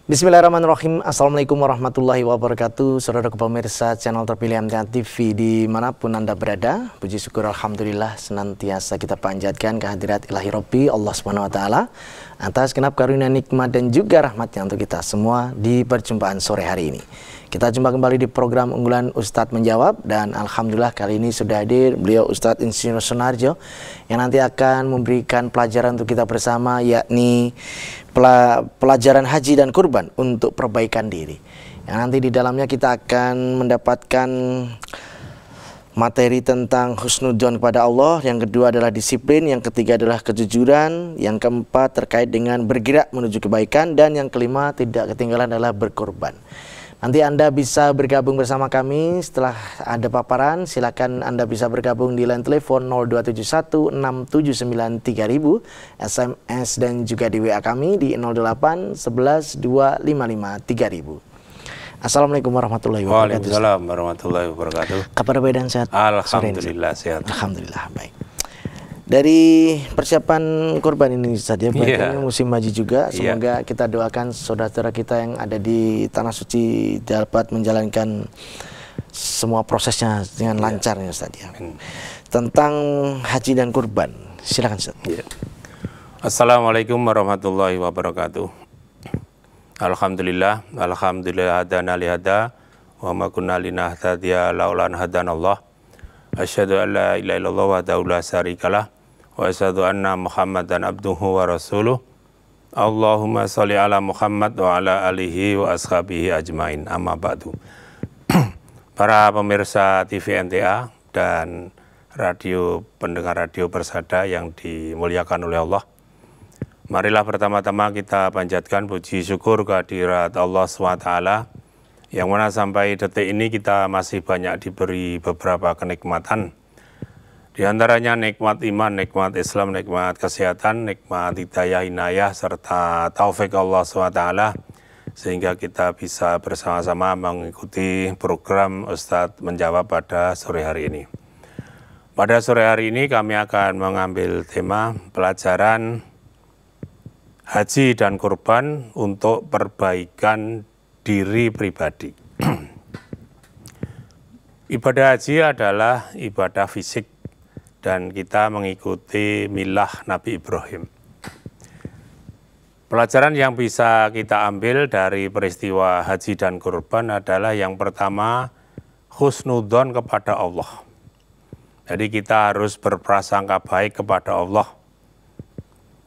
Bismillahirrahmanirrahim. Assalamualaikum warahmatullahi wabarakatuh. Saudara pemirsa channel terpilih MTA TV dimanapun Anda berada, puji syukur Alhamdulillah senantiasa kita panjatkan kehadirat ilahi Rabbi Allah Subhanahu wa Ta'ala atas genap karunia nikmat dan juga rahmatnya untuk kita semua di perjumpaan sore hari ini. Kita jumpa kembali di program unggulan Ustadz Menjawab, dan Alhamdulillah kali ini sudah hadir beliau Ustadz Insinyur Sunarjo yang nanti akan memberikan pelajaran untuk kita bersama, yakni pelajaran haji dan kurban untuk perbaikan diri. Yang nanti di dalamnya kita akan mendapatkan materi tentang husnudzon kepada Allah, yang kedua adalah disiplin, yang ketiga adalah kejujuran, yang keempat terkait dengan bergerak menuju kebaikan, dan yang kelima tidak ketinggalan adalah berkorban. Nanti Anda bisa bergabung bersama kami setelah ada paparan. Silakan Anda bisa bergabung di line telepon 02716793.000, SMS dan juga di WA kami di 08112553.000. Assalamualaikum warahmatullahi wabarakatuh. Waalaikumsalam warahmatullahi wabarakatuh. Kabar baik dan sehat? Alhamdulillah sehat. Alhamdulillah baik. Dari persiapan kurban ini saja, musim haji juga, semoga kita doakan saudara-saudara kita yang ada di Tanah Suci dapat menjalankan semua prosesnya dengan lancar ya Ustaz ya. Tentang haji dan kurban, silakan Ustaz. Assalamualaikum warahmatullahi wabarakatuh. Alhamdulillah hadana li hada wa ma kunna linahtadiya laula an hadanallah. Asyhadu an la ilaha illallah wahdahu la syarikalah wa asyhadu anna Muhammadan abduhu wa rasuluh. Allahumma sholli ala Muhammad wa ala alihi wa ashabihi ajmain. Amma ba'du. Para pemirsa TV MTA dan pendengar radio Persada yang dimuliakan oleh Allah, marilah pertama-tama kita panjatkan puji syukur kehadirat Allah SWT, yang mana sampai detik ini kita masih banyak diberi beberapa kenikmatan. Di antaranya nikmat iman, nikmat Islam, nikmat kesehatan, nikmat hidayah, inayah, serta taufik Allah SWT, sehingga kita bisa bersama-sama mengikuti program Ustadz Menjawab pada sore hari ini. Pada sore hari ini kami akan mengambil tema pelajaran haji dan kurban untuk perbaikan diri pribadi. Ibadah haji adalah ibadah fisik dan kita mengikuti milah Nabi Ibrahim. Pelajaran yang bisa kita ambil dari peristiwa haji dan kurban adalah yang pertama, husnudzon kepada Allah. Jadi kita harus berprasangka baik kepada Allah,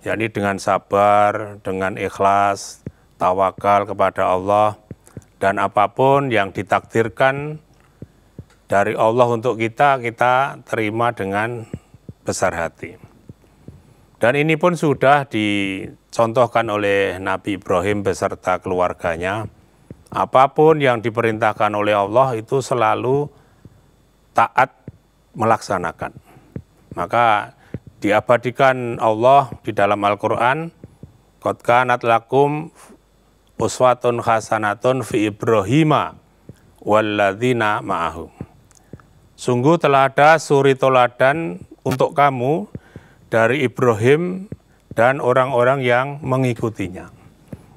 yakni dengan sabar, dengan ikhlas, tawakal kepada Allah, dan apapun yang ditakdirkan dari Allah untuk kita terima dengan besar hati. Dan ini pun sudah dicontohkan oleh Nabi Ibrahim beserta keluarganya. Apapun yang diperintahkan oleh Allah itu selalu taat melaksanakan. Maka diabadikan Allah di dalam Al-Quran, qad kanat lakum uswatun hasanatun fi Ibrahima walladzina ma'ahu. Sungguh telah ada suri toladan untuk kamu dari Ibrahim dan orang-orang yang mengikutinya.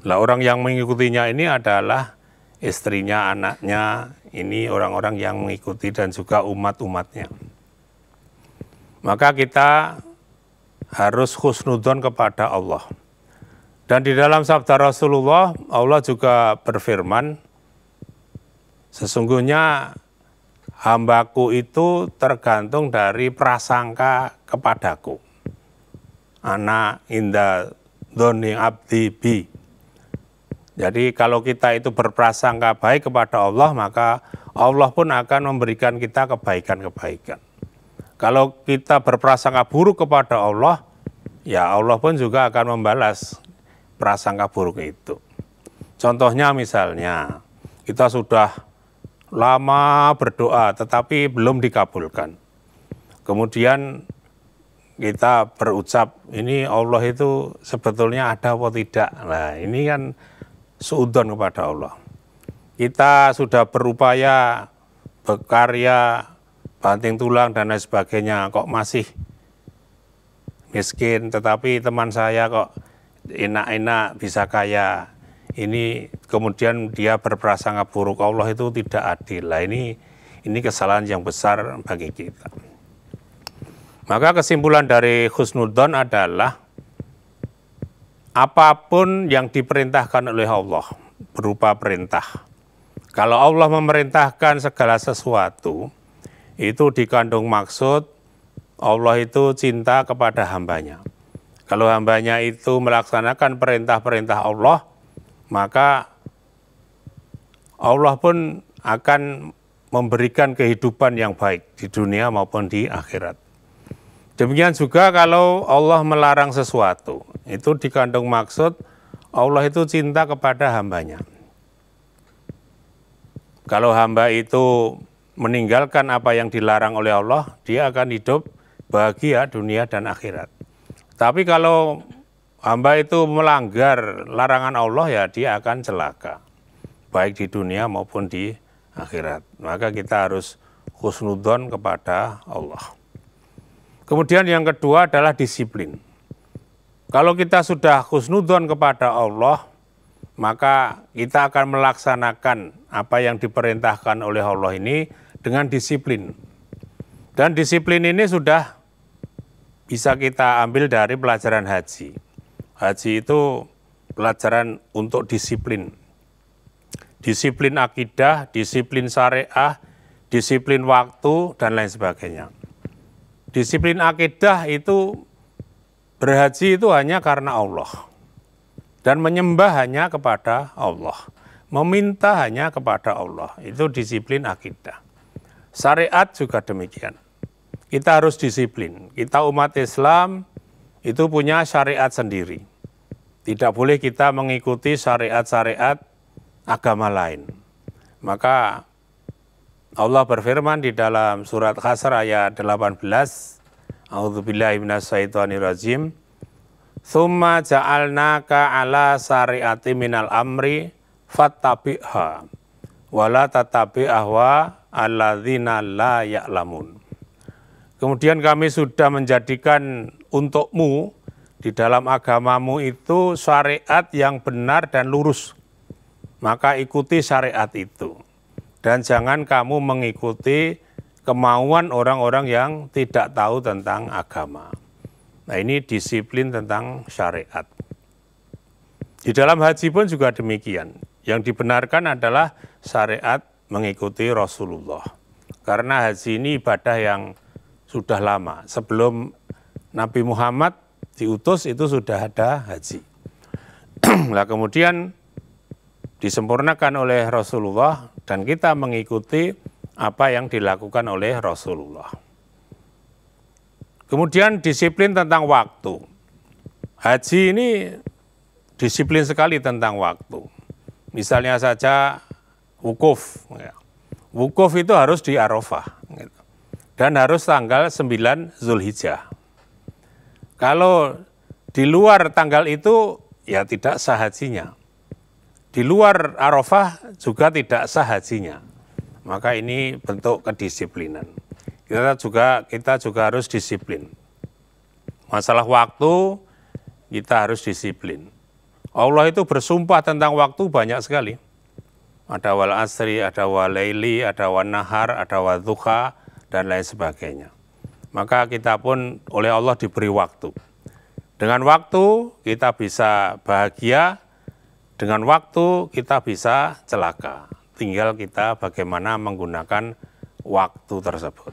Lah orang yang mengikutinya ini adalah istrinya, anaknya, ini orang-orang yang mengikuti dan juga umat-umatnya. Maka kita harus husnudzon kepada Allah. Dan di dalam sabda Rasulullah, Allah juga berfirman, sesungguhnya hambaku itu tergantung dari prasangka kepadaku. Ana inda dzoni abdi bi. Jadi kalau kita itu berprasangka baik kepada Allah, maka Allah pun akan memberikan kita kebaikan-kebaikan. Kalau kita berprasangka buruk kepada Allah, ya Allah pun juga akan membalas prasangka buruk itu. Contohnya misalnya, kita sudah lama berdoa tetapi belum dikabulkan. Kemudian kita berucap, ini Allah itu sebetulnya ada atau tidak. Nah ini kan suudzon kepada Allah. Kita sudah berupaya, berkarya, banting tulang dan lain sebagainya, kok masih miskin, tetapi teman saya kok enak-enak bisa kaya. ini kemudian dia berprasangka buruk, Allah itu tidak adil. Lah ini kesalahan yang besar bagi kita. Maka kesimpulan dari husnudzon adalah apapun yang diperintahkan oleh Allah berupa perintah. Kalau Allah memerintahkan segala sesuatu, itu dikandung maksud Allah itu cinta kepada hambanya. Kalau hambanya itu melaksanakan perintah-perintah Allah, maka Allah pun akan memberikan kehidupan yang baik di dunia maupun di akhirat. Demikian juga kalau Allah melarang sesuatu, itu dikandung maksud Allah itu cinta kepada hambanya. Kalau hamba itu meninggalkan apa yang dilarang oleh Allah, dia akan hidup bahagia dunia dan akhirat. Tapi kalau hamba itu melanggar larangan Allah, ya dia akan celaka, baik di dunia maupun di akhirat. Maka kita harus husnudzon kepada Allah. Kemudian yang kedua adalah disiplin. Kalau kita sudah husnudzon kepada Allah, maka kita akan melaksanakan apa yang diperintahkan oleh Allah ini dengan disiplin. Dan disiplin ini sudah bisa kita ambil dari pelajaran haji. Haji itu pelajaran untuk disiplin. Disiplin akidah, disiplin syariah, disiplin waktu, dan lain sebagainya. Disiplin akidah itu berhaji itu hanya karena Allah. Dan menyembah hanya kepada Allah. Meminta hanya kepada Allah. Itu disiplin akidah. Syariat juga demikian. Kita harus disiplin. Kita umat Islam itu punya syariat sendiri. Tidak boleh kita mengikuti syariat-syariat agama lain. Maka Allah berfirman di dalam surat Hasr ayat 18, A'udzubillahi minasyaitonirrajim, Tsumma ja'alnaka ala syariati minal amri fattabi'ha wa la tattabi' ahwa alladzina la ya'lamun. Kemudian kami sudah menjadikan untukmu di dalam agamamu itu syariat yang benar dan lurus. Maka ikuti syariat itu. Dan jangan kamu mengikuti kemauan orang-orang yang tidak tahu tentang agama. Nah ini disiplin tentang syariat. Di dalam haji pun juga demikian. Yang dibenarkan adalah syariat mengikuti Rasulullah. Karena haji ini ibadah yang sudah lama. Sebelum Nabi Muhammad diutus itu sudah ada haji. Nah kemudian disempurnakan oleh Rasulullah dan kita mengikuti apa yang dilakukan oleh Rasulullah. Kemudian disiplin tentang waktu. Haji ini disiplin sekali tentang waktu. Misalnya saja wukuf. Wukuf itu harus di Arafah. Dan harus tanggal 9 Zulhijjah. Kalau di luar tanggal itu ya tidak sah hajinya. Di luar Arafah juga tidak sah hajinya. Maka ini bentuk kedisiplinan. Kita juga harus disiplin. Masalah waktu kita harus disiplin. Allah itu bersumpah tentang waktu banyak sekali. Ada wal asri, ada wal laili, ada wan nahar, ada wal duha, dan lain sebagainya. Maka kita pun oleh Allah diberi waktu. Dengan waktu kita bisa bahagia, dengan waktu kita bisa celaka. Tinggal kita bagaimana menggunakan waktu tersebut.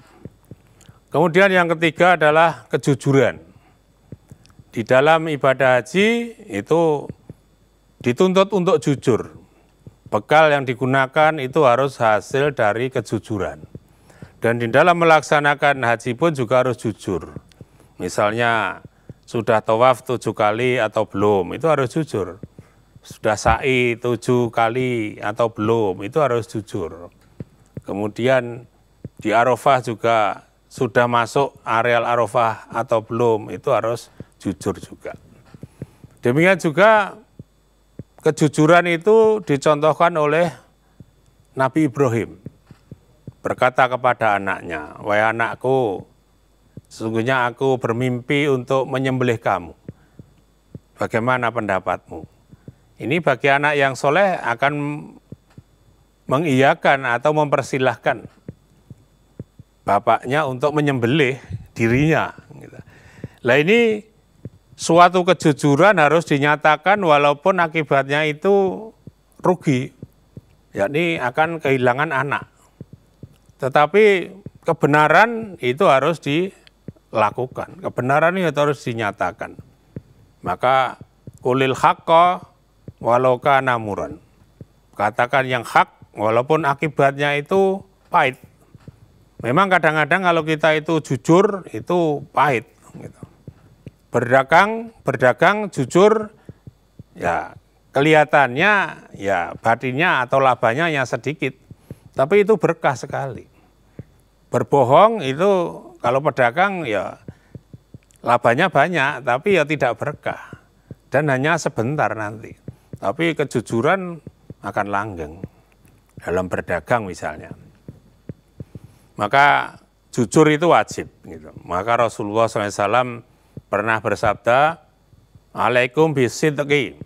Kemudian yang ketiga adalah kejujuran. Di dalam ibadah haji itu dituntut untuk jujur. Bekal yang digunakan itu harus hasil dari kejujuran. Dan di dalam melaksanakan haji pun juga harus jujur. Misalnya sudah tawaf 7 kali atau belum, itu harus jujur. Sudah sa'i 7 kali atau belum, itu harus jujur. Kemudian di Arafah juga sudah masuk areal Arafah atau belum, itu harus jujur juga. Demikian juga kejujuran itu dicontohkan oleh Nabi Ibrahim. Berkata kepada anaknya, "Wahai anakku, sesungguhnya aku bermimpi untuk menyembelih kamu. Bagaimana pendapatmu?" Ini bagi anak yang soleh akan mengiyakan atau mempersilahkan bapaknya untuk menyembelih dirinya. Nah ini suatu kejujuran harus dinyatakan walaupun akibatnya itu rugi, yakni akan kehilangan anak. Tetapi kebenaran itu harus dilakukan, kebenaran itu harus dinyatakan. Maka qulil haqqa walau kana muran. Katakan yang hak walaupun akibatnya itu pahit. Memang kadang-kadang kalau kita itu jujur itu pahit. Gitu. Berdagang jujur, ya kelihatannya ya batinnya atau labanya yang sedikit. Tapi itu berkah sekali. Berbohong itu kalau pedagang ya labanya banyak tapi ya tidak berkah. Dan hanya sebentar nanti. Tapi kejujuran akan langgeng dalam berdagang misalnya. Maka jujur itu wajib. Gitu. Maka Rasulullah SAW pernah bersabda, "Alaikum bisidqi,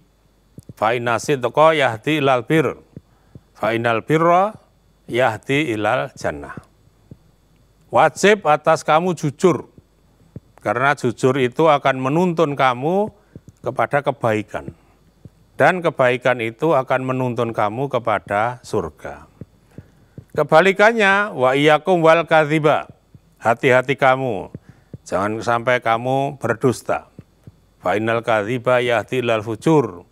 fa inna sidqa yahdi ilal bir, fa innal birra yahdi ilal jannah." Wajib atas kamu jujur, karena jujur itu akan menuntun kamu kepada kebaikan. Dan kebaikan itu akan menuntun kamu kepada surga. Kebalikannya, wa iyyakum wal kadhiba. Hati-hati kamu, jangan sampai kamu berdusta. Fa innal kadhiba yahdi ilal fujur.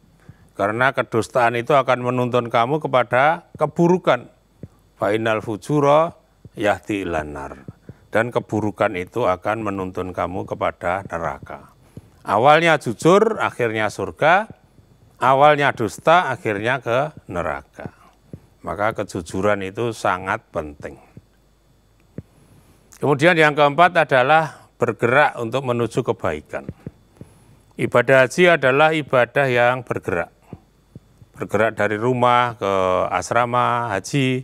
Karena kedustaan itu akan menuntun kamu kepada keburukan. Fa innal fujura yahdi ilan nar. Dan keburukan itu akan menuntun kamu kepada neraka. Awalnya jujur, akhirnya surga. Awalnya dusta, akhirnya ke neraka. Maka kejujuran itu sangat penting. Kemudian yang keempat adalah bergerak untuk menuju kebaikan. Ibadah haji adalah ibadah yang bergerak. Bergerak dari rumah ke asrama haji,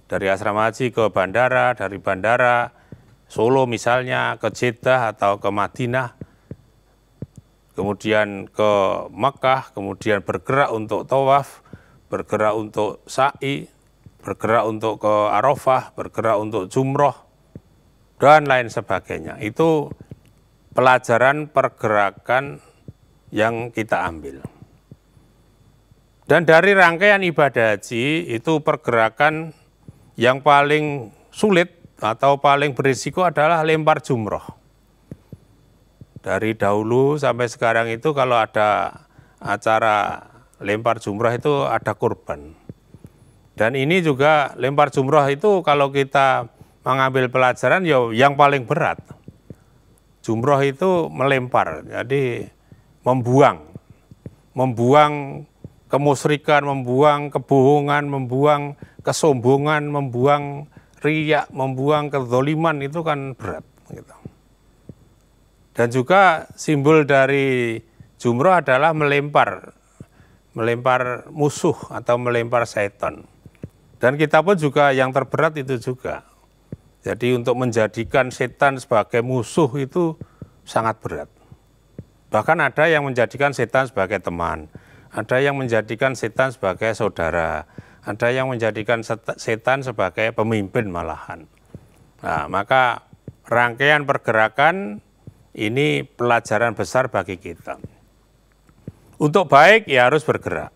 dari asrama haji ke bandara, dari bandara Solo misalnya ke Jeddah atau ke Madinah, kemudian ke Mekah, kemudian bergerak untuk tawaf, bergerak untuk sa'i, bergerak untuk ke Arafah, bergerak untuk jumroh, dan lain sebagainya. Itu pelajaran pergerakan yang kita ambil. Dan dari rangkaian ibadah haji, itu pergerakan yang paling sulit atau paling berisiko adalah lempar jumroh. Dari dahulu sampai sekarang itu kalau ada acara lempar jumroh itu ada kurban. Dan ini juga lempar jumroh itu kalau kita mengambil pelajaran ya yang paling berat. Jumroh itu melempar, jadi membuang kemusyrikan, membuang kebohongan, membuang kesombongan, membuang riya, membuang kezaliman itu kan berat. Gitu. Dan juga simbol dari jumroh adalah melempar musuh atau melempar setan. Dan kita pun juga yang terberat itu juga. Jadi untuk menjadikan setan sebagai musuh itu sangat berat. Bahkan ada yang menjadikan setan sebagai teman, ada yang menjadikan setan sebagai saudara, ada yang menjadikan setan sebagai pemimpin malahan. Nah, maka rangkaian pergerakan ini pelajaran besar bagi kita. Untuk baik ya harus bergerak.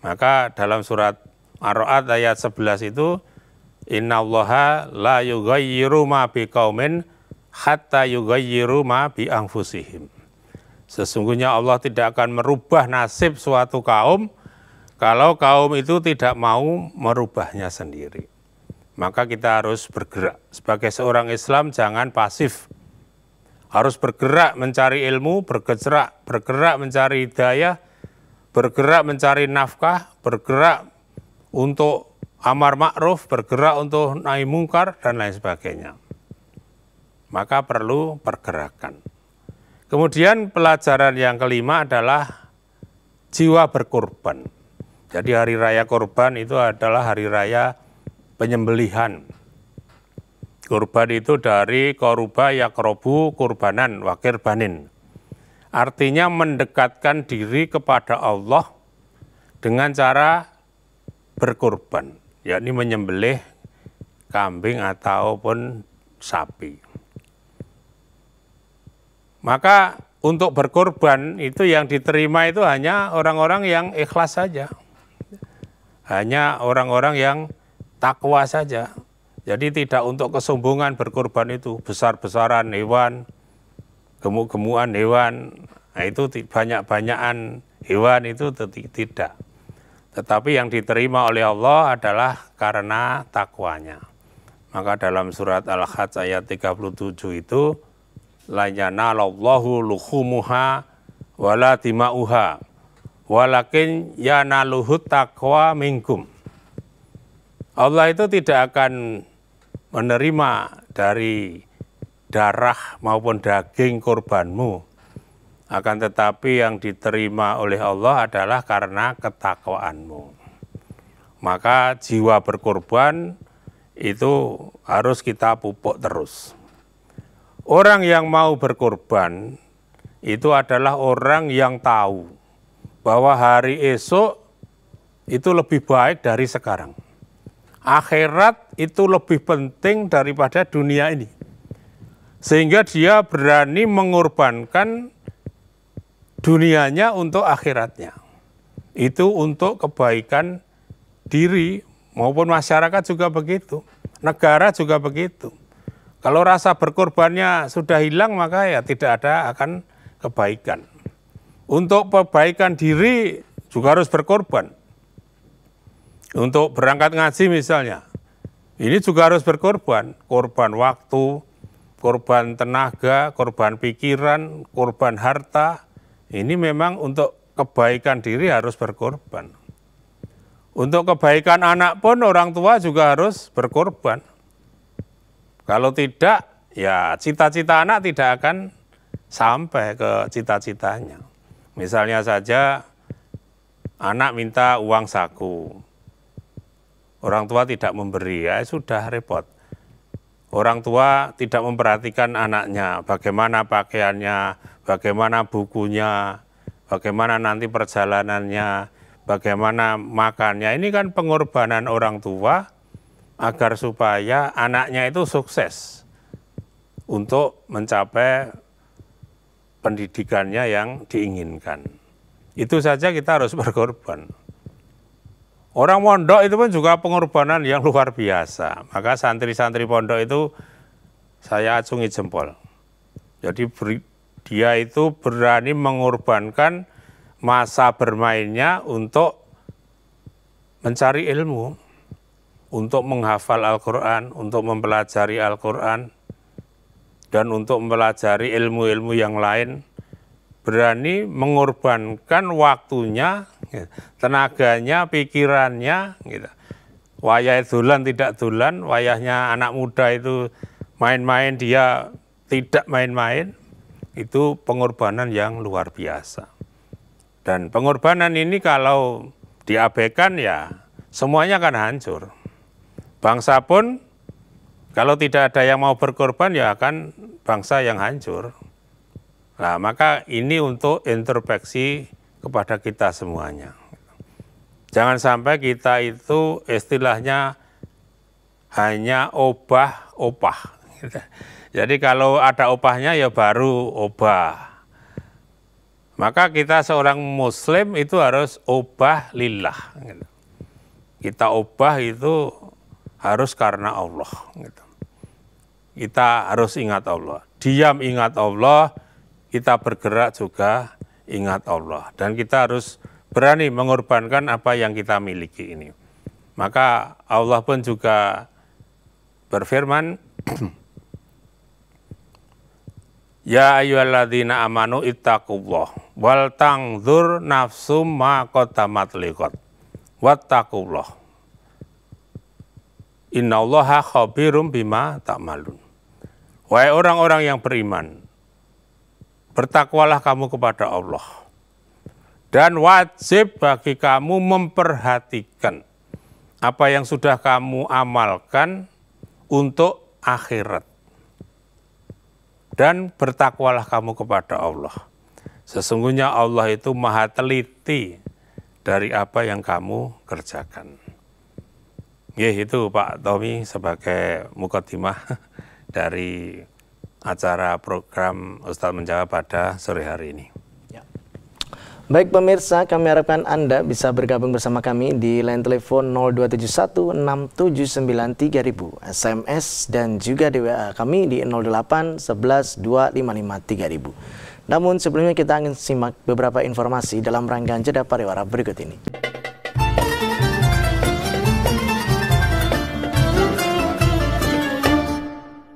Maka dalam surat Ar-Ra'd ayat 11 itu, innallaha la yughayyiru ma biqaumin hatta yughayyiru ma bi anfusihim. Sesungguhnya Allah tidak akan merubah nasib suatu kaum kalau kaum itu tidak mau merubahnya sendiri. Maka kita harus bergerak. Sebagai seorang Islam jangan pasif. Harus bergerak mencari ilmu, bergerak mencari hidayah, bergerak mencari nafkah, bergerak untuk amar ma'ruf, bergerak untuk nahi mungkar, dan lain sebagainya. Maka perlu pergerakan. Kemudian pelajaran yang kelima adalah jiwa berkorban. Jadi hari raya korban itu adalah hari raya penyembelihan. Korban itu dari koruba yakrobu kurbanan wakir banin. Artinya mendekatkan diri kepada Allah dengan cara berkurban, yakni menyembelih kambing ataupun sapi. Maka untuk berkorban itu yang diterima itu hanya orang-orang yang ikhlas saja. Hanya orang-orang yang takwa saja. Jadi tidak untuk kesombongan berkorban itu, besar-besaran hewan, gemuk-gemukan hewan, nah itu banyak-banyakan hewan itu tidak. Tetapi yang diterima oleh Allah adalah karena takwanya. Maka dalam surat Al-Hajj ayat 37 itu, la yanalallahu luhumuha wala dima'uha walakin yanaluhut taqwa minkum. Allah itu tidak akan menerima dari darah maupun daging korbanmu, akan tetapi yang diterima oleh Allah adalah karena ketakwaanmu. Maka jiwa berkorban itu harus kita pupuk terus. Orang yang mau berkorban itu adalah orang yang tahu bahwa hari esok itu lebih baik dari sekarang. Akhirat itu lebih penting daripada dunia ini. Sehingga dia berani mengorbankan dunianya untuk akhiratnya. Itu untuk kebaikan diri maupun masyarakat juga begitu. Negara juga begitu. Kalau rasa berkorbannya sudah hilang, maka ya tidak ada akan kebaikan. Untuk kebaikan diri juga harus berkorban. Untuk berangkat ngaji misalnya, ini juga harus berkorban. Korban waktu, korban tenaga, korban pikiran, korban harta. Ini memang untuk kebaikan diri harus berkorban. Untuk kebaikan anak pun orang tua juga harus berkorban. Kalau tidak, ya cita-cita anak tidak akan sampai ke cita-citanya. Misalnya saja anak minta uang saku, orang tua tidak memberi, ya sudah repot. Orang tua tidak memperhatikan anaknya, bagaimana pakaiannya, bagaimana bukunya, bagaimana nanti perjalanannya, bagaimana makannya. Ini kan pengorbanan orang tua agar supaya anaknya itu sukses untuk mencapai pendidikannya yang diinginkan. Itu saja kita harus berkorban. Orang pondok itu pun juga pengorbanan yang luar biasa. Maka santri-santri pondok itu saya acungi jempol. Jadi dia itu berani mengorbankan masa bermainnya untuk mencari ilmu, untuk menghafal Al-Quran, untuk mempelajari Al-Quran, dan untuk mempelajari ilmu-ilmu yang lain. Berani mengorbankan waktunya, tenaganya, pikirannya. Wayah dolan tidak dolan, wayahnya anak muda itu main-main, dia tidak main-main. Itu pengorbanan yang luar biasa. Dan pengorbanan ini kalau diabaikan ya semuanya akan hancur. Bangsa pun kalau tidak ada yang mau berkorban ya akan bangsa yang hancur. Nah, maka ini untuk introspeksi kepada kita semuanya. Jangan sampai kita itu istilahnya hanya obah-opah. Jadi kalau ada opahnya ya baru obah. Maka kita seorang muslim itu harus obah lillah. Kita obah itu harus karena Allah. Kita harus ingat Allah. Diam ingat Allah, kita bergerak juga ingat Allah. Dan kita harus berani mengorbankan apa yang kita miliki ini. Maka Allah pun juga berfirman, Ya ayyuhalladzina amanu ittaqullah wal tangdzur nafsum ma qaddamat liqad wattaqullah. Innallaha khabirum bima ta'malun. Wahai orang-orang yang beriman, bertakwalah kamu kepada Allah. Dan wajib bagi kamu memperhatikan apa yang sudah kamu amalkan untuk akhirat. Dan bertakwalah kamu kepada Allah. Sesungguhnya Allah itu maha teliti dari apa yang kamu kerjakan. Ya, itu Pak Tommy sebagai mukadimah dari acara program Ustadz Menjawab pada sore hari ini. Baik pemirsa, kami harapkan Anda bisa bergabung bersama kami di line telepon 02716793.000, SMS dan juga di WA kami di 08112553.000. Namun sebelumnya kita akan simak beberapa informasi dalam rangkaian jeda pariwara berikut ini.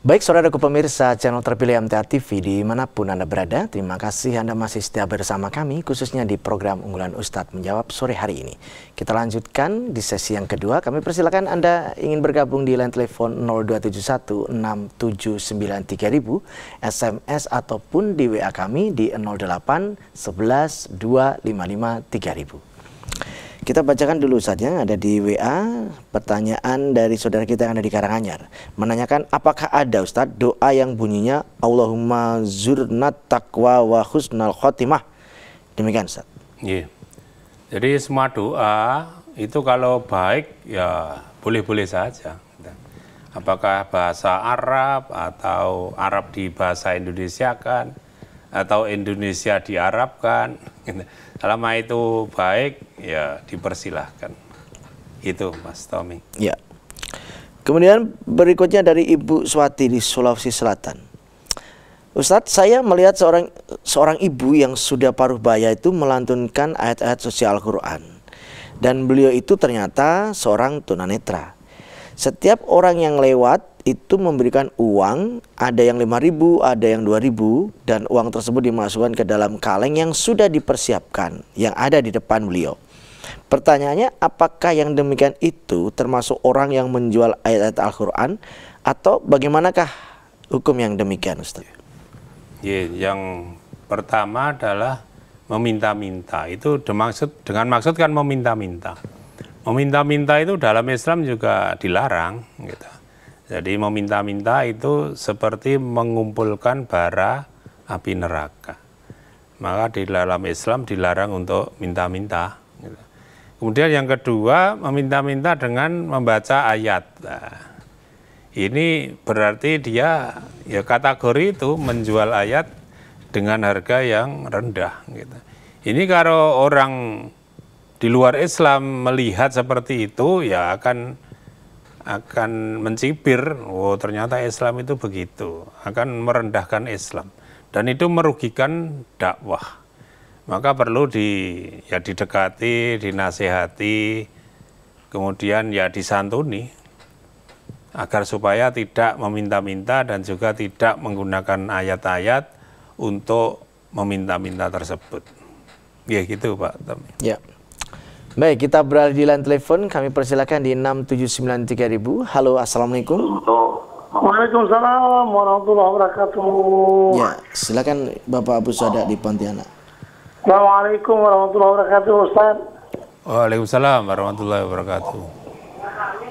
Baik saudaraku pemirsa channel terpilih MTA TV dimanapun Anda berada, terima kasih Anda masih setia bersama kami khususnya di program unggulan Ustadz Menjawab sore hari ini. Kita lanjutkan di sesi yang kedua, kami persilakan Anda ingin bergabung di line telepon 02716793.000, SMS ataupun di WA kami di 08112553.000. Kita bacakan dulu saja, ada di WA pertanyaan dari saudara kita yang ada di Karanganyar. Menanyakan apakah ada Ustadz doa yang bunyinya Allahumma zurnat taqwa wa husnal khotimah. Demikian Ustadz. Iya. Jadi semua doa itu kalau baik ya boleh-boleh saja. Apakah bahasa Arab atau Arab di bahasa Indonesia kan, atau Indonesia diarabkan. Selama itu baik, ya dipersilahkan. Itu Mas Tommy. Ya. Kemudian berikutnya dari Ibu Swati di Sulawesi Selatan. Ustadz, saya melihat seorang ibu yang sudah paruh baya itu melantunkan ayat-ayat suci Al-Quran. Dan beliau itu ternyata seorang tunanetra. Setiap orang yang lewat itu memberikan uang, ada yang 5.000, ada yang 2.000, dan uang tersebut dimasukkan ke dalam kaleng yang sudah dipersiapkan, yang ada di depan beliau. Pertanyaannya, apakah yang demikian itu termasuk orang yang menjual ayat-ayat Al-Quran, atau bagaimanakah hukum yang demikian, Ustaz? Ya, yang pertama adalah meminta-minta. Itu dengan maksud kan meminta-minta. Meminta-minta itu dalam Islam juga dilarang, gitu. Jadi meminta-minta itu seperti mengumpulkan bara api neraka. Maka di dalam Islam dilarang untuk minta-minta. Kemudian yang kedua, meminta-minta dengan membaca ayat. Nah, ini berarti dia ya kategori itu menjual ayat dengan harga yang rendah. Gitu. Ini kalau orang di luar Islam melihat seperti itu ya akan mencibir, oh ternyata Islam itu begitu, akan merendahkan Islam, dan itu merugikan dakwah. Maka perlu didekati, dinasihati, kemudian ya disantuni, agar supaya tidak meminta-minta dan juga tidak menggunakan ayat-ayat untuk meminta-minta tersebut. Ya gitu Pak Tom. Ya. Baik, kita berada di line telepon. Kami persilakan di 6793000. Halo, assalamualaikum. Waalaikumsalam warahmatullahi wabarakatuh. Ya, silakan Bapak Abu Sada di Pontianak. Assalamualaikum warahmatullahi wabarakatuh, Ustaz. Waalaikumsalam warahmatullahi wabarakatuh.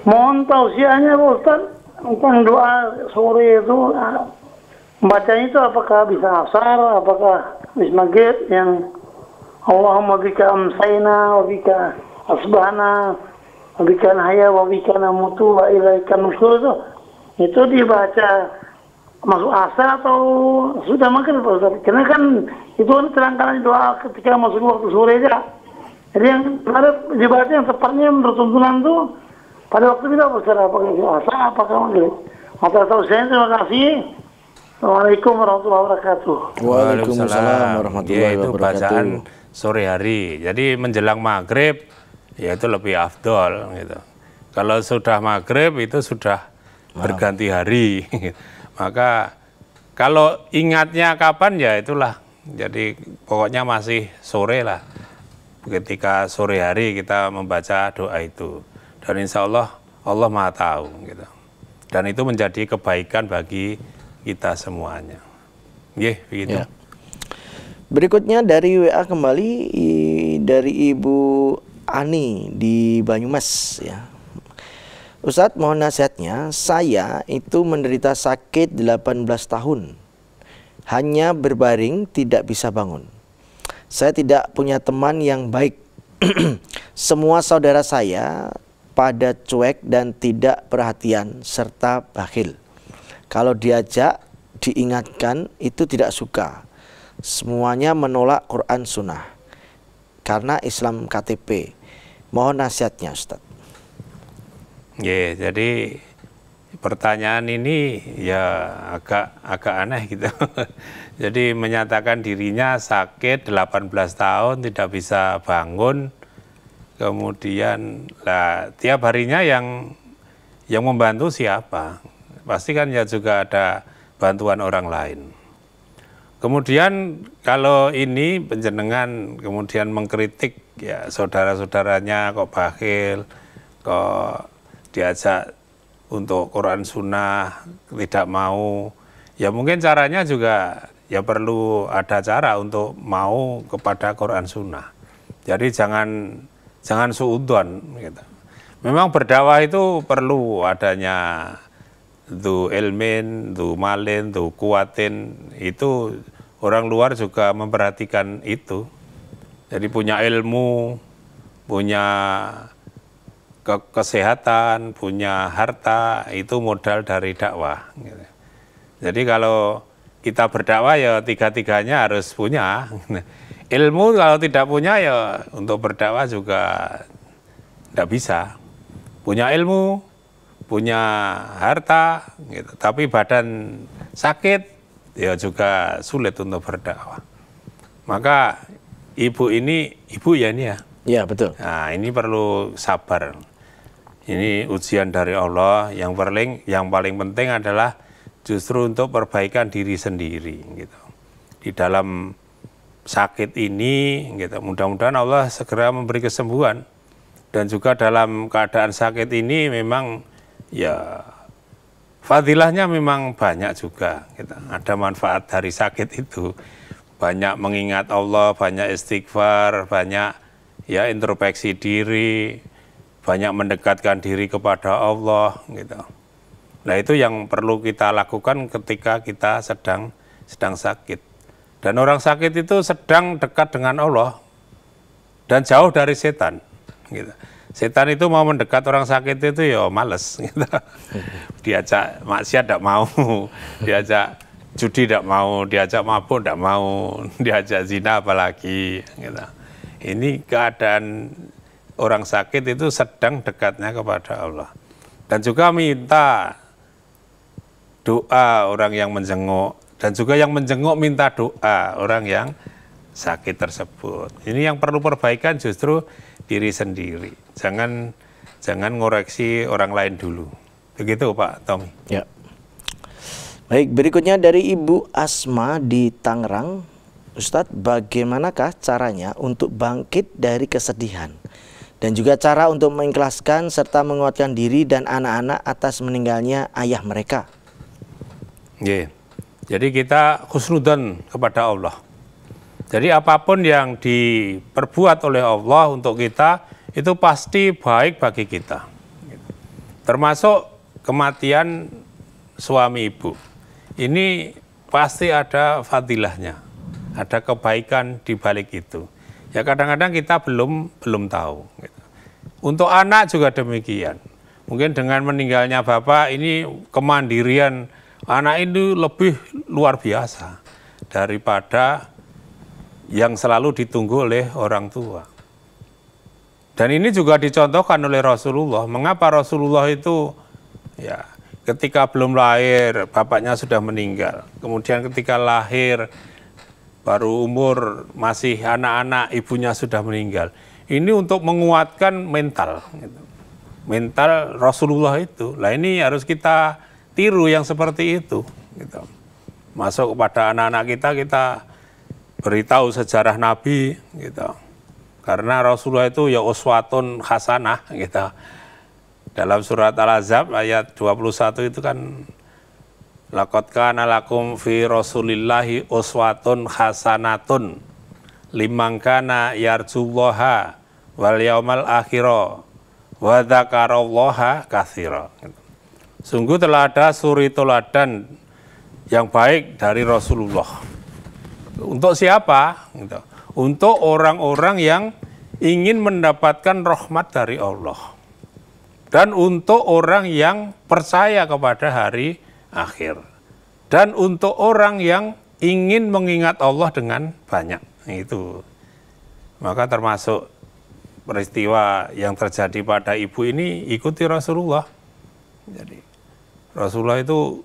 Mohon tausiahnya Ustaz tentang doa sore itu. Bacanya itu apakah bisa asar, apakah bisa maghrib yang Allahumma bika amsayna wa bika asbahna wa bika nahya wa bika namutu wa ilaika nusyur itu dibaca masuk asar atau sudah maghrib Ustaz? Karena kan itu kan terangkan doa ketika masuk waktu sore aja. Jadi yang ada dibaca yang tepatnya menurut tuntunan itu pada waktu itu Ustaz, apakah asar apakah maghrib? Atas tahu saya, terima kasih. Assalamualaikum warahmatullahi wabarakatuh. Waalaikumsalam warahmatullahi wabarakatuh. Itu bacaan sore hari. Jadi menjelang maghrib ya itu lebih afdol gitu. Kalau sudah maghrib itu sudah berganti hari. Maka kalau ingatnya kapan ya itulah. Jadi pokoknya masih sore lah. Ketika sore hari kita membaca doa itu. Dan insya Allah Maha tahu gitu. Dan itu menjadi kebaikan bagi kita semuanya. Begitu. Ya. Berikutnya dari WA kembali dari Ibu Ani di Banyumas ya. Ustadz, mohon nasihatnya, saya itu menderita sakit 18 tahun. Hanya berbaring, tidak bisa bangun. Saya tidak punya teman yang baik semua saudara saya pada cuek dan tidak perhatian serta bakhil. Kalau diajak, diingatkan itu tidak suka. Semuanya menolak Quran Sunnah karena Islam KTP. Mohon nasihatnya, Ustaz. Ya, jadi pertanyaan ini ya agak aneh gitu. Jadi menyatakan dirinya sakit 18 tahun tidak bisa bangun, kemudian tiap harinya yang membantu siapa? Pasti kan ya juga ada bantuan orang lain. Kemudian kalau ini penjenengan kemudian mengkritik ya saudara-saudaranya kok bakhil, kok diajak untuk Quran Sunnah tidak mau, ya mungkin caranya juga ya perlu ada cara untuk mau kepada Quran Sunnah. Jadi jangan suudzon gitu. Memang berdakwah itu perlu adanya du ilmin, du malin, du kuatin, itu orang luar juga memperhatikan itu. Jadi punya ilmu, punya kesehatan, punya harta, itu modal dari dakwah. Jadi kalau kita berdakwah ya tiga-tiganya harus punya. Ilmu kalau tidak punya ya untuk berdakwah juga tidak bisa. Punya ilmu, punya harta, gitu. Tapi badan sakit ya juga sulit untuk berdakwah. Maka ibu ya ini ya. Ya, betul. Nah, ini perlu sabar. Ini ujian dari Allah. Yang paling penting adalah justru untuk perbaikan diri sendiri gitu. Di dalam sakit ini gitu. Mudah-mudahan Allah segera memberi kesembuhan. Dan juga dalam keadaan sakit ini memang ya fadilahnya memang banyak juga gitu. Ada manfaat dari sakit itu. Banyak mengingat Allah, banyak istighfar, banyak ya introspeksi diri, banyak mendekatkan diri kepada Allah gitu. Nah, itu yang perlu kita lakukan ketika kita sedang sakit. Dan orang sakit itu sedang dekat dengan Allah dan jauh dari setan gitu. Setan itu mau mendekat orang sakit itu ya males gitu. Diajak maksiat tidak mau, diajak judi tidak mau, diajak mabuk tidak mau, diajak zina apalagi gitu. Ini keadaan orang sakit itu sedang dekatnya kepada Allah. Dan juga minta doa orang yang menjenguk. Dan juga yang menjenguk minta doa orang yang sakit tersebut. Ini yang perlu perbaikan justru diri sendiri. Jangan ngoreksi orang lain dulu. Begitu Pak Tommy. Ya. Baik, berikutnya dari Ibu Asma di Tangerang. Ustadz, bagaimanakah caranya untuk bangkit dari kesedihan? Dan juga cara untuk mengikhlaskan serta menguatkan diri dan anak-anak atas meninggalnya ayah mereka. Yeah. Jadi kita husnudzon kepada Allah. Jadi apapun yang diperbuat oleh Allah untuk kita, itu pasti baik bagi kita. Termasuk kematian suami ibu. Ini pasti ada fadilahnya. Ada kebaikan di balik itu. Ya kadang-kadang kita belum tahu. Untuk anak juga demikian. Mungkin dengan meninggalnya bapak ini kemandirian anak itu lebih luar biasa daripada yang selalu ditunggu oleh orang tua. Dan ini juga dicontohkan oleh Rasulullah. Mengapa Rasulullah itu ya ketika belum lahir bapaknya sudah meninggal. Kemudian ketika lahir baru umur masih anak-anak ibunya sudah meninggal. Ini untuk menguatkan mental. Mental Rasulullah itu. Lah ini harus kita tiru yang seperti itu. Gitu. Masuk kepada anak-anak kita beritahu sejarah Nabi. Gitu. Karena Rasulullah itu ya uswatun hasanah. Gitu. Dalam surat Al-Ahzab ayat 21 itu kan laqad kana lakum fi Rasulillahi uswatun hasanatun liman kana yarjullaha wal yaumal akhira wa dzakarallaha katsira. Sungguh telah ada suri teladan yang baik dari Rasulullah. Untuk siapa? Untuk orang-orang yang ingin mendapatkan rahmat dari Allah. Dan untuk orang yang percaya kepada hari akhir. Dan untuk orang yang ingin mengingat Allah dengan banyak. Itu. Maka termasuk peristiwa yang terjadi pada ibu ini ikuti Rasulullah. Jadi Rasulullah itu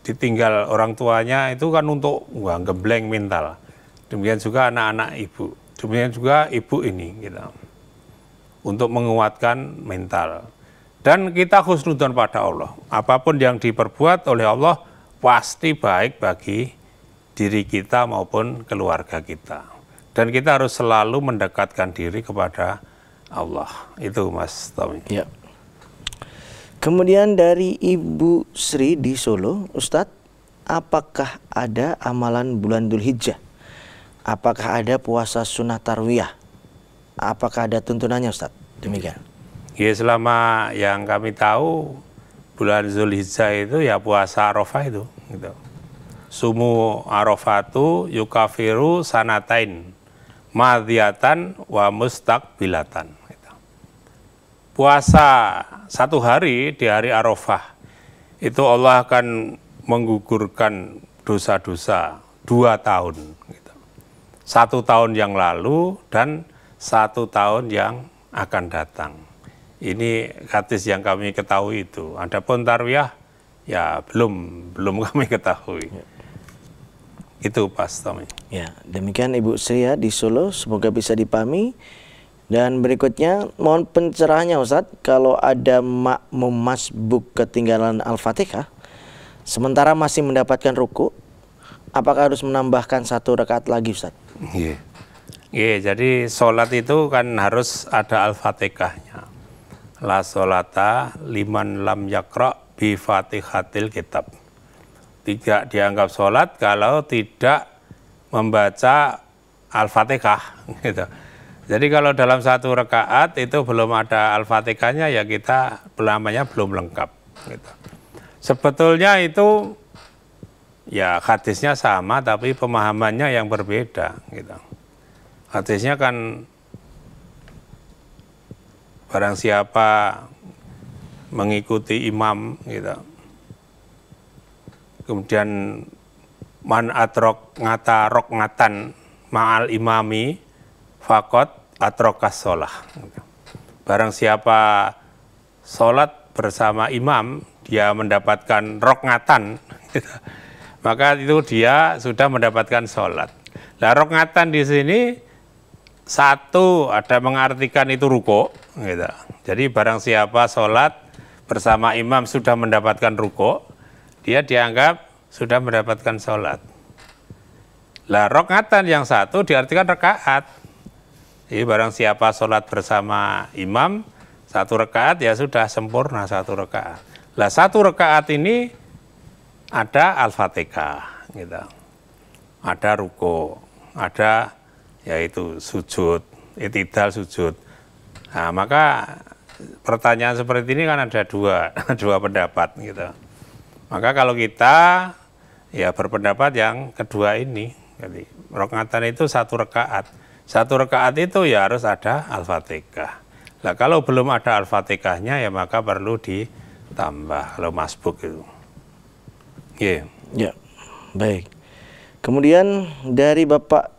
ditinggal orang tuanya itu kan untuk gembleng mental. Demikian juga anak-anak ibu. Demikian juga ibu ini gitu. Untuk menguatkan mental. Dan kita husnudzon pada Allah. Apapun yang diperbuat oleh Allah pasti baik bagi diri kita maupun keluarga kita. Dan kita harus selalu mendekatkan diri kepada Allah. Itu Mas Tommy. Ya. Kemudian dari Ibu Sri di Solo, Ustadz, apakah ada amalan bulan Dzulhijjah? Apakah ada puasa sunnah tarwiyah? Apakah ada tuntunannya, Ustadz? Demikian. Ya, selama yang kami tahu bulan Dzulhijjah itu ya puasa Arafah itu. Gitu. Sumu Arafatu yukafiru sanatain madiyatan wa mustaqbilatan. Puasa satu hari di hari Arafah itu Allah akan menggugurkan dosa-dosa 2 tahun. 1 tahun yang lalu dan 1 tahun yang akan datang. Ini hadis yang kami ketahui itu. Adapun tarwiyah ya belum kami ketahui. Itu Pak Tommy. Ya, demikian Ibu Sri ya di Solo, semoga bisa dipahami. Dan berikutnya mohon pencerahannya Ustadz, kalau ada makmum masbuk ketinggalan Al-Fatihah sementara masih mendapatkan ruku, apakah harus menambahkan 1 rakaat lagi Ustadz? Iya. Iya, jadi sholat itu kan harus ada Al-Fatihahnya. La sholata liman lam yakra bi fatihatil kitab. Tidak dianggap sholat kalau tidak membaca Al-Fatihah gitu. Jadi kalau dalam 1 rakaat itu belum ada Al-Fatihahnya ya kita namanya belum lengkap gitu. Sebetulnya itu ya hadisnya sama tapi pemahamannya yang berbeda gitu. Hadisnya kan barang siapa mengikuti imam gitu. Kemudian man atrok ngata rok ngatan ma'al imami fakot atrokas sholah. Barang siapa sholat bersama imam, dia mendapatkan rokngatan, gitu. Maka itu dia sudah mendapatkan sholat. Nah, rokngatan di sini satu ada mengartikan itu ruko, gitu. Jadi barang siapa sholat bersama imam sudah mendapatkan ruko, dia dianggap sudah mendapatkan sholat. Lah rokngatan yang satu diartikan rakaat. Jadi barang siapa sholat bersama imam 1 rakaat ya sudah sempurna 1 rakaat. Lah 1 rakaat ini ada Al-Fatihah, gitu. Ada ruko, ada yaitu sujud, i'tidal sujud. Nah, maka pertanyaan seperti ini kan ada dua pendapat, gitu. Maka kalau kita ya berpendapat yang kedua ini, jadi rakaatan itu 1 rakaat. 1 rakaat itu ya harus ada Al-Fatihah. Nah, kalau belum ada Al-Fatihahnya ya maka perlu ditambah kalau masbuk itu. Yeah. Ya, baik. Kemudian dari Bapak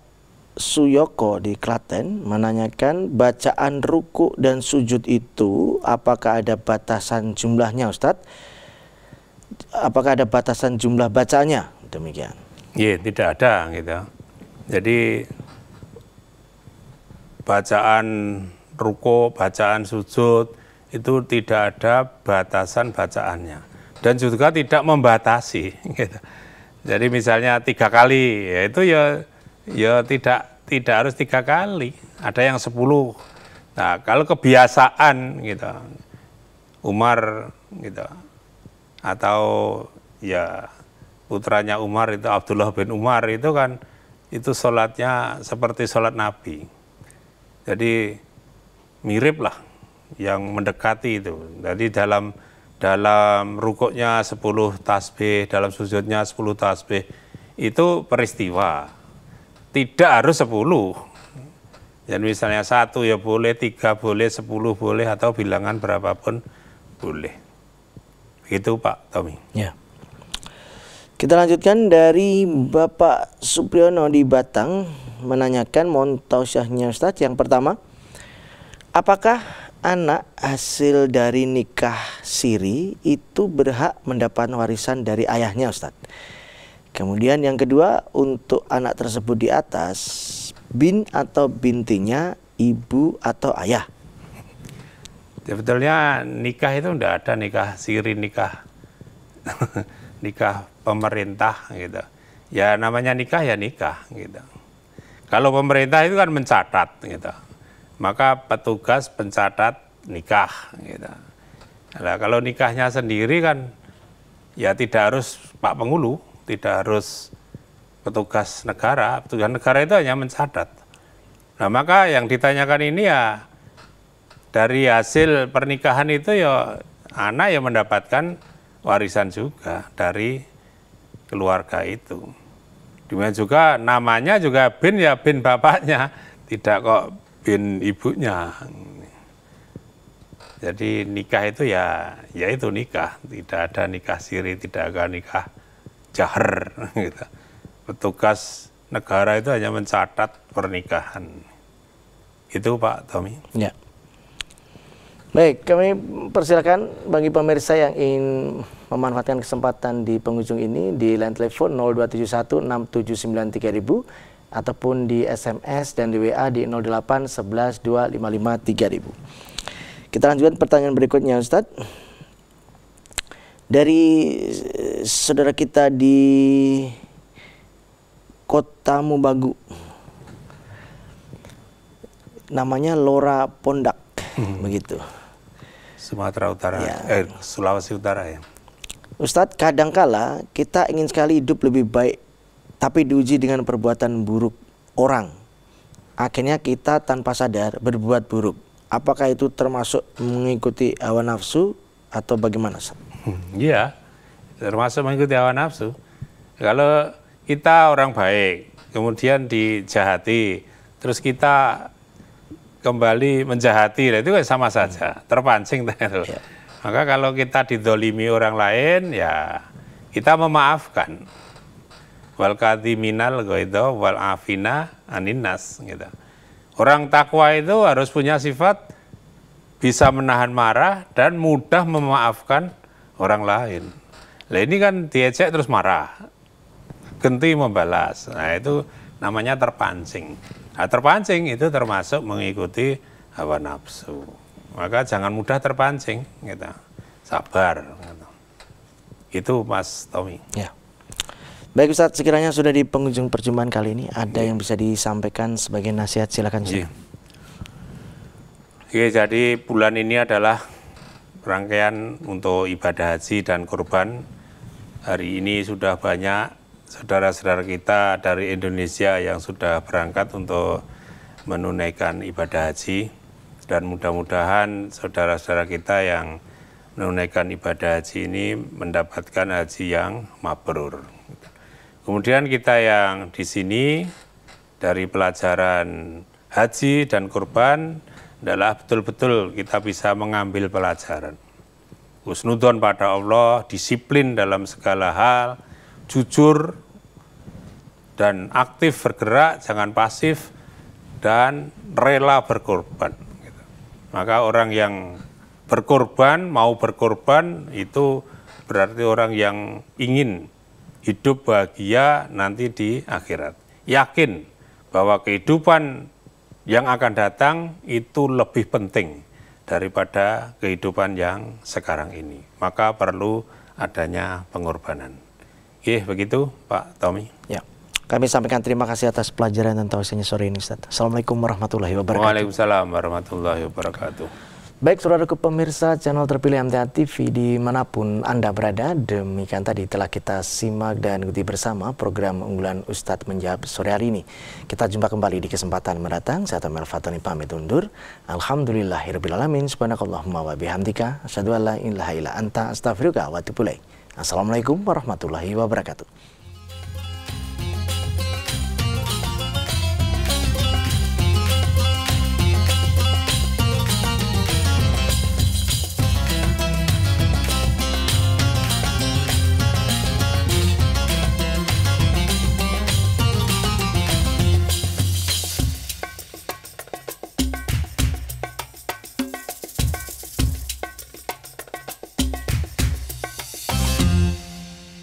Suyoko di Klaten menanyakan bacaan ruku dan sujud itu apakah ada batasan jumlahnya Ustadz? Apakah ada batasan jumlah bacanya? Demikian. Iya, tidak ada gitu. Jadi bacaan ruko, bacaan sujud itu tidak ada batasan bacaannya dan juga tidak membatasi. Gitu. Jadi misalnya 3 kali, ya itu ya tidak harus 3 kali. Ada yang 10. Nah kalau kebiasaan gitu, Umar gitu, atau ya putranya Umar itu Abdullah bin Umar itu kan itu sholatnya seperti sholat Nabi. Jadi mirip lah yang mendekati itu. Jadi dalam rukuknya 10 tasbih, dalam sujudnya 10 tasbih. Itu peristiwa. Tidak harus 10. Dan misalnya 1 ya boleh, 3 boleh, 10 boleh, atau bilangan berapapun boleh. Begitu Pak Tommy. Ya. Kita lanjutkan dari Bapak Supriyono di Batang menanyakan, mohon tausiahnya Ustadz. Yang pertama, apakah anak hasil dari nikah siri itu berhak mendapat warisan dari ayahnya Ustadz? Kemudian yang kedua, untuk anak tersebut di atas, bin atau bintinya ibu atau ayah? Sebetulnya nikah itu enggak ada nikah siri, nikah nikah pemerintah gitu. Ya namanya nikah ya nikah gitu. Kalau pemerintah itu kan mencatat gitu. Maka petugas pencatat nikah gitu. Nah, kalau nikahnya sendiri kan ya tidak harus Pak Penghulu, tidak harus petugas negara itu hanya mencatat. Nah maka yang ditanyakan ini ya dari hasil pernikahan itu ya anak yang mendapatkan warisan juga dari keluarga itu. Demikian juga namanya juga bin ya bin bapaknya, tidak kok bin ibunya. Jadi nikah itu ya itu nikah, tidak ada nikah siri, tidak ada nikah jahr gitu. Petugas negara itu hanya mencatat pernikahan. Itu Pak Tommy. Ya. Baik, kami persilakan bagi pemirsa yang ingin memanfaatkan kesempatan di penghujung ini di line telepon 02716793.000 ataupun di SMS dan di WA di 08112553.000. Kita lanjutkan pertanyaan berikutnya Ustadz. Dari saudara kita di Kota Mubagu, namanya Lora Pondak, begitu. Sumatera Utara, Ya. Sulawesi Utara ya. Ustadz, kadangkala kita ingin sekali hidup lebih baik, tapi diuji dengan perbuatan buruk orang. Akhirnya kita tanpa sadar berbuat buruk. Apakah itu termasuk mengikuti hawa nafsu atau bagaimana? Iya, termasuk mengikuti hawa nafsu. Kalau kita orang baik, kemudian dijahati, terus kita kembali menjahati, itu kan sama saja, terpancing. Ya. Maka kalau kita didolimi orang lain, ya kita memaafkan. Wal kadhiminal ghaidha wal afina aninnas gitu. Orang takwa itu harus punya sifat bisa menahan marah dan mudah memaafkan orang lain. Nah ini kan diejek terus marah, genti membalas. Nah itu namanya terpancing. Nah, terpancing itu termasuk mengikuti hawa nafsu. Maka jangan mudah terpancing, gitu. Sabar. Gitu. Itu Mas Tommy. Ya. Baik Ustadz, sekiranya sudah di penghujung perjumpaan kali ini, ada yang bisa disampaikan sebagai nasihat, silakan. Oke, jadi bulan ini adalah rangkaian untuk ibadah haji dan kurban. Hari ini sudah banyak saudara-saudara kita dari Indonesia yang sudah berangkat untuk menunaikan ibadah haji, dan mudah-mudahan saudara-saudara kita yang menunaikan ibadah haji ini mendapatkan haji yang mabrur. Kemudian kita yang di sini dari pelajaran haji dan kurban adalah betul-betul kita bisa mengambil pelajaran. Husnudon pada Allah, disiplin dalam segala hal, jujur dan aktif bergerak, jangan pasif, dan rela berkorban. Maka orang yang berkorban, mau berkorban, itu berarti orang yang ingin hidup bahagia nanti di akhirat. Yakin bahwa kehidupan yang akan datang itu lebih penting daripada kehidupan yang sekarang ini. Maka perlu adanya pengorbanan. Begitu Pak Tommy. Ya. Kami sampaikan terima kasih atas pelajaran dan tausiahnya sore ini Ustaz. Assalamualaikum warahmatullahi wabarakatuh. Waalaikumsalam warahmatullahi wabarakatuh. Baik saudaraku pemirsa channel terpilih MTA TV dimanapun Anda berada, demikian tadi telah kita simak dan ikuti bersama program unggulan Ustadz Menjawab sore hari ini. Kita jumpa kembali di kesempatan mendatang. Saya Tamel Fatoni pamit undur. Alhamdulillahirrabbilalamin. Subhanakallahumma wa bihamdika asyhadu an la ilaha illa anta astaghfiruka wa atubu ilaik. Assalamualaikum warahmatullahi wabarakatuh.